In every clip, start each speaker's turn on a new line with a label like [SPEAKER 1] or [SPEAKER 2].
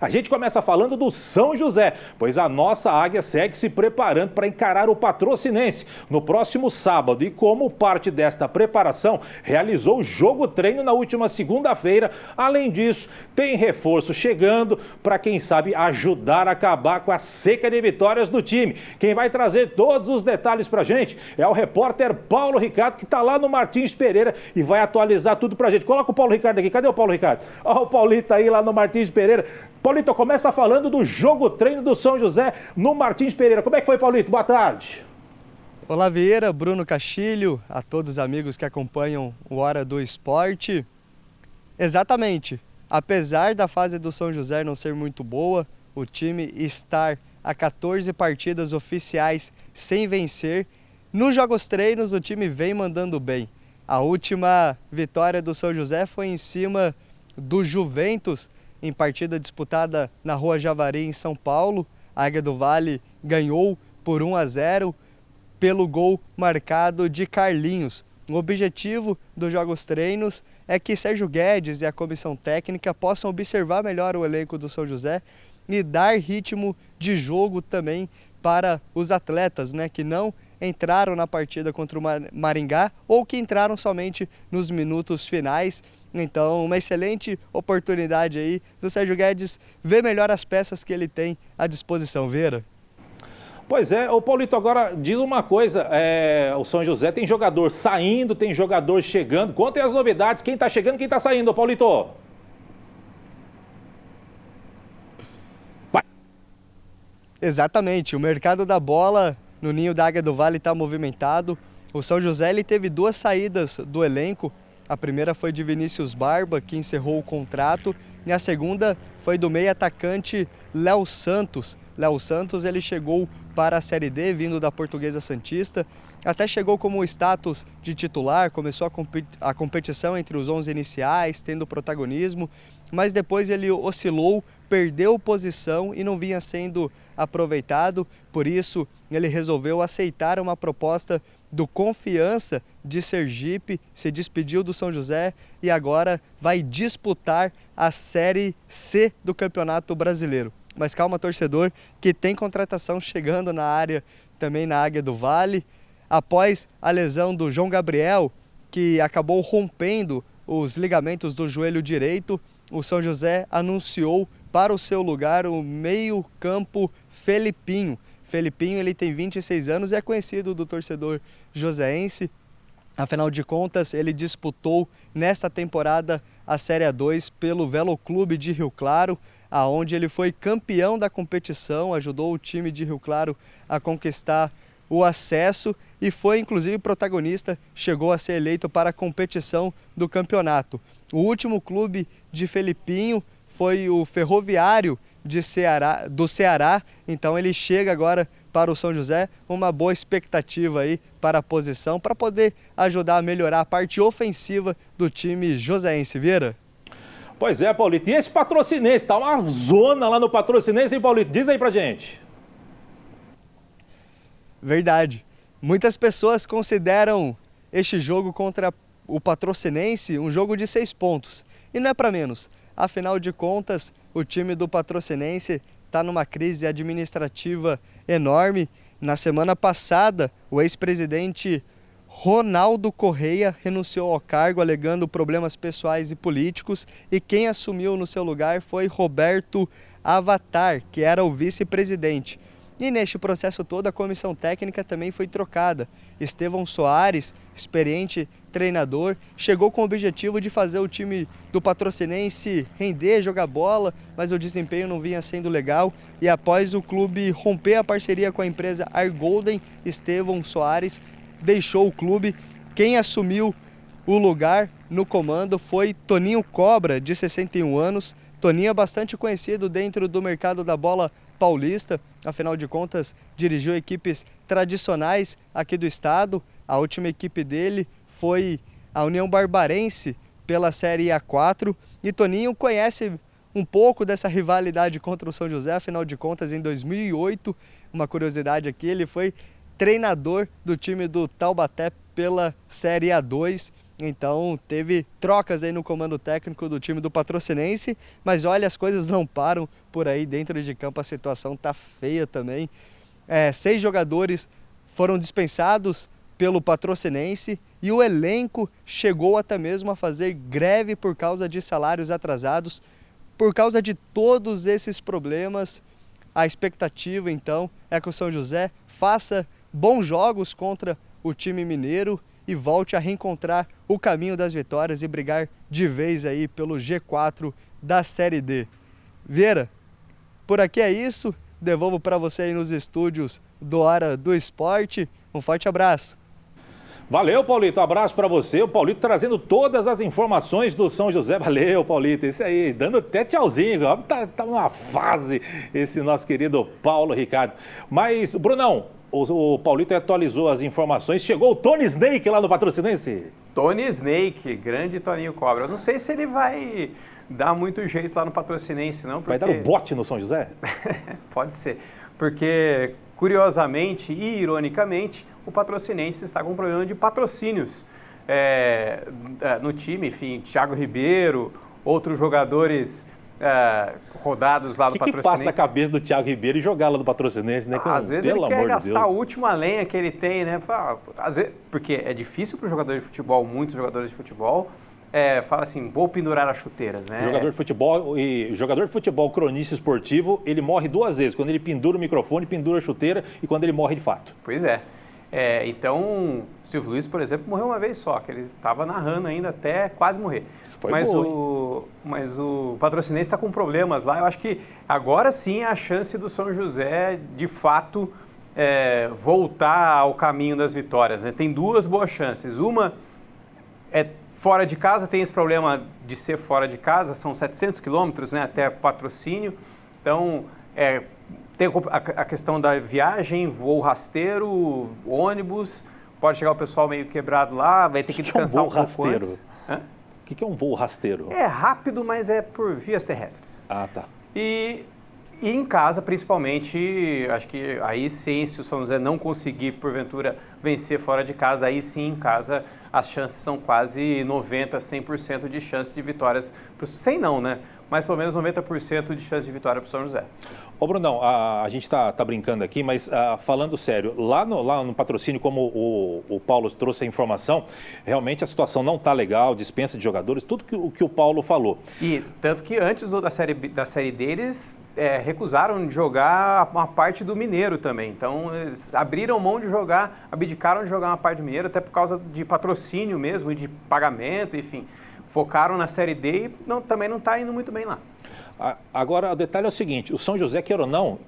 [SPEAKER 1] A gente começa falando do São José, pois a nossa Águia segue se preparando para encarar o Patrocinense no próximo sábado. E como parte desta preparação, realizou o jogo-treino na última segunda-feira. Além disso, tem reforço chegando para, quem sabe, ajudar a acabar com a seca de vitórias do time. Quem vai trazer todos os detalhes para a gente é o repórter Paulo Ricardo, que está lá no Martins Pereira e vai atualizar tudo para a gente. Coloca o Paulo Ricardo aqui. Cadê o Paulo Ricardo? Olha o Paulito aí lá no Martins Pereira. Paulito, começa falando do jogo-treino do São José no Martins Pereira. Como é que foi, Paulito? Boa tarde.
[SPEAKER 2] Olá, Vieira, Bruno Castilho, a todos os amigos que acompanham o Hora do Esporte. Exatamente, apesar da fase do São José não ser muito boa, o time estar a 14 partidas oficiais sem vencer, nos jogos treinos o time vem mandando bem. A última vitória do São José foi em cima do Juventus, em partida disputada na Rua Javari, em São Paulo. A Águia do Vale ganhou por 1-0 pelo gol marcado de Carlinhos. O objetivo dos jogos treinos é que Sérgio Guedes e a comissão técnica possam observar melhor o elenco do São José e dar ritmo de jogo também para os atletas, que não entraram na partida contra o Maringá ou que entraram somente nos minutos finais. Então, uma excelente oportunidade aí do Sérgio Guedes ver melhor as peças que ele tem à disposição, Vera.
[SPEAKER 1] Pois é, o Paulito, agora diz uma coisa, o São José tem jogador saindo, tem jogador chegando. Contem as novidades, quem está chegando, quem está saindo, Paulito? Vai.
[SPEAKER 2] Exatamente, o mercado da bola no Ninho da Águia do Vale está movimentado. O São José ele teve duas saídas do elenco. A primeira foi de Vinícius Barba, que encerrou o contrato, e a segunda foi do meio atacante Léo Santos. Léo Santos ele chegou para a Série D, vindo da Portuguesa Santista, até chegou como status de titular, começou a competição entre os 11 iniciais, tendo protagonismo, mas depois ele oscilou, perdeu posição e não vinha sendo aproveitado, por isso ele resolveu aceitar uma proposta do Confiança de Sergipe, se despediu do São José e agora vai disputar a Série C do Campeonato Brasileiro. Mas calma, torcedor, que tem contratação chegando na área, também na Águia do Vale. Após a lesão do João Gabriel, que acabou rompendo os ligamentos do joelho direito, o São José anunciou para o seu lugar o meio-campo Felipinho. Felipinho ele tem 26 anos e é conhecido do torcedor joseense. Afinal de contas, ele disputou nesta temporada a Série A2 pelo Velo Clube de Rio Claro, aonde ele foi campeão da competição, ajudou o time de Rio Claro a conquistar o acesso e foi inclusive protagonista, chegou a ser eleito para a competição do campeonato. O último clube de Felipinho foi o Ferroviário do Ceará, então ele chega agora para o São José, uma boa expectativa aí para a posição, para poder ajudar a melhorar a parte ofensiva do time joseense, Vieira.
[SPEAKER 1] Pois é, Paulito, e esse Patrocinense, tá uma zona lá no Patrocinense, hein, Paulito? Diz aí pra gente.
[SPEAKER 2] Verdade, muitas pessoas consideram este jogo contra o Patrocinense um jogo de 6 pontos, e não é para menos. Afinal de contas, o time do Patrocinense está numa crise administrativa enorme. Na semana passada, o ex-presidente Ronaldo Correia renunciou ao cargo alegando problemas pessoais e políticos e quem assumiu no seu lugar foi Roberto Avatar, que era o vice-presidente. E neste processo todo a comissão técnica também foi trocada. Estevão Soares, experiente treinador, chegou com o objetivo de fazer o time do Patrocinense render, jogar bola, mas o desempenho não vinha sendo legal e após o clube romper a parceria com a empresa Argolden, Estevão Soares deixou o clube. Quem assumiu o lugar no comando foi Toninho Cobra, de 61 anos. Toninho é bastante conhecido dentro do mercado da bola paulista, afinal de contas dirigiu equipes tradicionais aqui do estado. A última equipe dele foi a União Barbarense pela Série A4 e Toninho conhece um pouco dessa rivalidade contra o São José, afinal de contas em 2008, uma curiosidade aqui, ele foi treinador do time do Taubaté pela Série A2, Então teve trocas aí no comando técnico do time do Patrocinense, mas olha, as coisas não param por aí dentro de campo, a situação tá feia também. 6 jogadores foram dispensados pelo Patrocinense e o elenco chegou até mesmo a fazer greve por causa de salários atrasados. Por causa de todos esses problemas, a expectativa então é que o São José faça bons jogos contra o time mineiro e volte a reencontrar o caminho das vitórias e brigar de vez aí pelo G4 da Série D. Vieira, por aqui é isso. Devolvo para você aí nos estúdios do Hora do Esporte. Um forte abraço.
[SPEAKER 1] Valeu, Paulito. Abraço para você. O Paulito trazendo todas as informações do São José. Valeu, Paulito. Isso aí, dando até tchauzinho. Tá numa fase esse nosso querido Paulo Ricardo. Mas, Brunão, o Paulito atualizou as informações. Chegou o Tony Snake lá no Patrocinense.
[SPEAKER 3] Tony Snake, grande Toninho Cobra. Eu não sei se ele vai dar muito jeito lá no Patrocinense, não.
[SPEAKER 1] Vai
[SPEAKER 3] Porque...
[SPEAKER 1] dar um bote no São José?
[SPEAKER 3] Pode ser. Porque, curiosamente e ironicamente, o Patrocinense está com um problema de patrocínios no time. Enfim, Thiago Ribeiro, outros jogadores rodados lá do Patrocinense.
[SPEAKER 1] O que passa na cabeça do Thiago Ribeiro e jogar lá do Patrocinense, né?
[SPEAKER 3] Às vezes ele quer gastar a última lenha que ele tem, né? Às vezes, porque é difícil para os jogadores de futebol, muitos jogadores de futebol, fala assim, vou pendurar as chuteiras, né?
[SPEAKER 1] Jogador de futebol cronista esportivo, ele morre 2 vezes, quando ele pendura o microfone, pendura a chuteira e quando ele morre de fato.
[SPEAKER 3] Pois é. Então, o Silvio Luiz, por exemplo, morreu uma vez só, que ele estava narrando ainda até quase morrer. Mas o Patrocinense está com problemas lá. Eu acho que agora sim é a chance do São José, de fato, voltar ao caminho das vitórias, né? Tem 2 boas chances. Uma é fora de casa, tem esse problema de ser fora de casa, são 700 quilômetros, né, até patrocínio. Então, tem a questão da viagem, voo rasteiro, ônibus, pode chegar o pessoal meio quebrado lá, vai ter que descansar um pouco antes.
[SPEAKER 1] O que é um voo rasteiro?
[SPEAKER 3] É rápido, mas é por vias terrestres.
[SPEAKER 1] Ah, tá.
[SPEAKER 3] E em casa, principalmente, acho que aí sim, se o São José não conseguir, porventura, vencer fora de casa, aí sim, em casa, as chances são quase 90%, 100% de chance de vitórias. 100 não, né? Mas pelo menos 90% de chance de vitória para o São José.
[SPEAKER 1] Ô, Brunão, a gente tá brincando aqui, mas falando sério, lá no patrocínio, como o Paulo trouxe a informação, realmente a situação não tá legal, dispensa de jogadores, tudo que o Paulo falou.
[SPEAKER 3] E tanto que antes da série deles, recusaram de jogar uma parte do Mineiro também. Então, eles abriram mão de jogar, abdicaram de jogar uma parte do Mineiro, até por causa de patrocínio mesmo, de pagamento, enfim. Focaram na Série D e também não está indo muito bem lá.
[SPEAKER 1] Agora, o detalhe é o seguinte, o São José, queira ou não,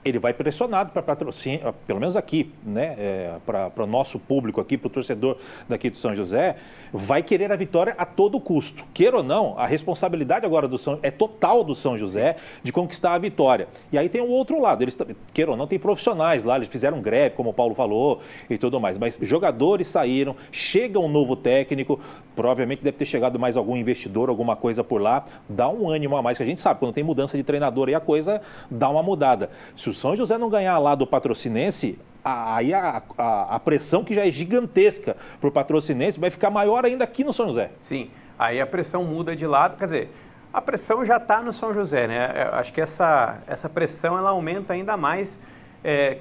[SPEAKER 1] ele vai pressionado para patrocínio, pelo menos aqui, né, para o nosso público aqui, para o torcedor daqui do São José, vai querer a vitória a todo custo. Queira ou não, a responsabilidade agora é total do São José de conquistar a vitória. E aí tem o outro lado, eles, queira ou não, tem profissionais lá, eles fizeram greve, como o Paulo falou, e tudo mais, mas jogadores saíram, chega um novo técnico, provavelmente deve ter chegado mais algum investidor, alguma coisa por lá, dá um ânimo a mais, que a gente sabe, quando tem mudança de treinador aí a coisa dá uma mudada. Se o São José não ganhar lá do Patrocinense, aí a pressão que já é gigantesca para o Patrocinense vai ficar maior ainda aqui no São José.
[SPEAKER 3] Sim, aí a pressão muda de lado, quer dizer, a pressão já está no São José, né? Acho que essa pressão ela aumenta ainda mais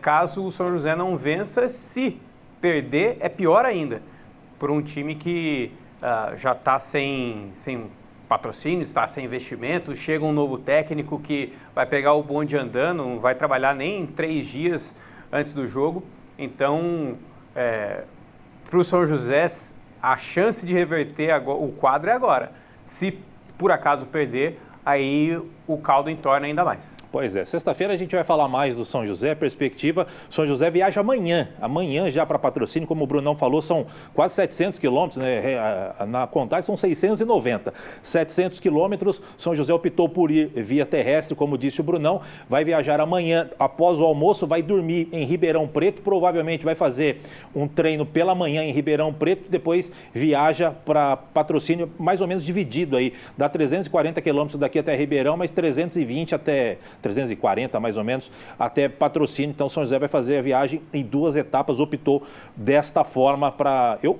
[SPEAKER 3] caso o São José não vença. Se perder, é pior ainda, por um time que já está sem patrocínio, está sem investimento, chega um novo técnico que vai pegar o bonde andando, não vai trabalhar nem 3 dias antes do jogo. Então, para o São José, a chance de reverter o quadro é agora. Se por acaso perder, aí o caldo entorna ainda mais.
[SPEAKER 1] Pois é, sexta-feira a gente vai falar mais do São José, perspectiva. São José viaja amanhã já para patrocínio, como o Brunão falou, são quase 700 quilômetros, né? Na contagem são 690. 700 quilômetros, São José optou por ir via terrestre, como disse o Brunão, vai viajar amanhã, após o almoço, vai dormir em Ribeirão Preto, provavelmente vai fazer um treino pela manhã em Ribeirão Preto, depois viaja para patrocínio, mais ou menos dividido aí, dá 340 quilômetros daqui até Ribeirão, mas 320 até 340, mais ou menos, até Patrocínio. Então, São José vai fazer a viagem em 2 etapas, optou desta forma para... Eu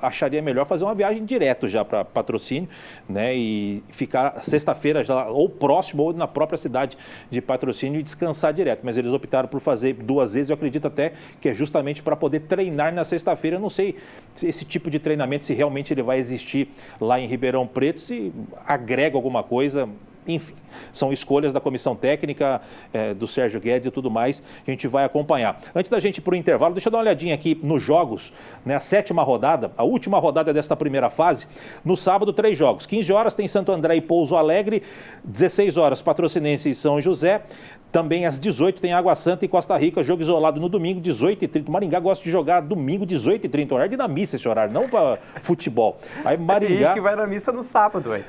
[SPEAKER 1] acharia melhor fazer uma viagem direto já para Patrocínio, né? E ficar sexta-feira já ou próximo ou na própria cidade de Patrocínio e descansar direto. Mas eles optaram por fazer 2 vezes. Eu acredito até que é justamente para poder treinar na sexta-feira. Eu não sei se esse tipo de treinamento, se realmente ele vai existir lá em Ribeirão Preto, se agrega alguma coisa. Enfim, são escolhas da comissão técnica, do Sérgio Guedes e tudo mais, que a gente vai acompanhar. Antes da gente ir para o intervalo, deixa eu dar uma olhadinha aqui nos jogos, né? A 7ª rodada, a última rodada desta primeira fase. No sábado, 3 jogos. 15 horas tem Santo André e Pouso Alegre, 16 horas Patrocinense e São José. Também às 18 tem Água Santa e Costa Rica, jogo isolado no domingo, 18h30. Maringá gosta de jogar domingo, 18h30, horário de ir na missa esse horário, não para futebol. Aí Maringá...
[SPEAKER 3] Tem que vai na missa no sábado, aí.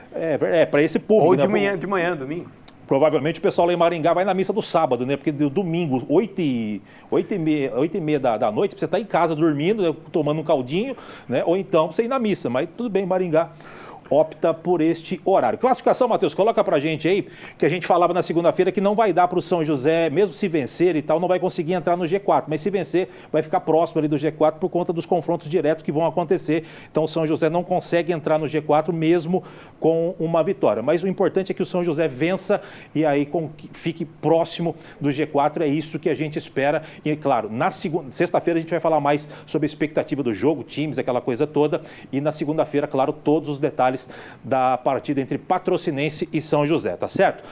[SPEAKER 1] Para esse público.
[SPEAKER 3] Ou
[SPEAKER 1] né?
[SPEAKER 3] de manhã, domingo.
[SPEAKER 1] Provavelmente o pessoal lá em Maringá vai na missa do sábado, né? Porque do domingo, 8h30 da noite, você está em casa dormindo, tomando um caldinho, né? Ou então você ir na missa. Mas tudo bem, Maringá opta por este horário. Classificação, Matheus, coloca pra gente aí, que a gente falava na segunda-feira que não vai dar para o São José, mesmo se vencer e tal, não vai conseguir entrar no G4, mas se vencer, vai ficar próximo ali do G4 por conta dos confrontos diretos que vão acontecer. Então o São José não consegue entrar no G4 mesmo com uma vitória. Mas o importante é que o São José vença e aí fique próximo do G4, é isso que a gente espera. E claro, na sexta-feira a gente vai falar mais sobre a expectativa do jogo, times, aquela coisa toda, e na segunda-feira, claro, todos os detalhes da partida entre Patrocinense e São José, tá certo?